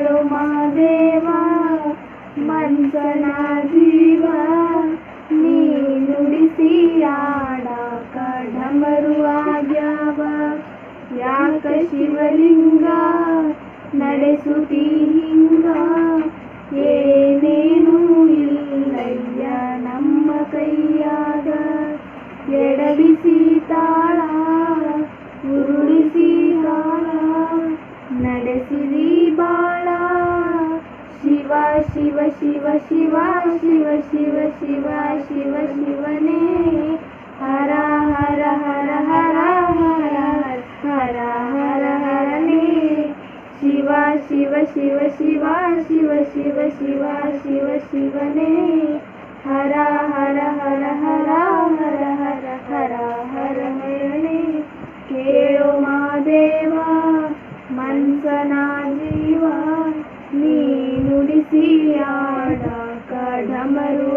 ಕೇಳು ಮಾದೇವ ಮನ್ಸನ ಜೀವ ನೀ ನುಡಿಸಿ ಆಡಾಕ ಡಮರು ಆಗ್ಯಾವ ಯಾಕ ಶಿವಲಿಂಗ ನಡೆಸುತ್ತೀ ಹಿಂಗ ಏನೇನೂ ಇಲ್ಲಯ್ಯ ನಮ್ಮ ಕೈಯಾಗ ಎಡಬಿಸಿ ತಾಳ ಉರುಳಿಸಿ ಕಾಳ ನಡೆಸಿದಿ ಬಾಳ ಶಿವ ಶಿವ ಶಿವ ಶಿವ ಶಿವ ಶಿವ ಶಿವ ಶಿವ ಶಿವನೇ ಹರ ಹರ ಹರ ಹರ ಹರ ಹರ ಹರ ಹರನೇ ಶಿವ ಶಿವ ಶಿವ ಶಿವ ಶಿವ ಶಿವ ಶಿವ ಶಿವ ಶಿವನೇ ಹರ ಹರ ಹರ ಹರ ಹರ ಹರ ಹರ ಹರ ಹರನೇ ಕೇಳು ಮಾದೇವ ಮನ್ಸನ ಜೀವ ನೀ ನುಡಿಸಿ ಆಡಾಕ ಡಮರು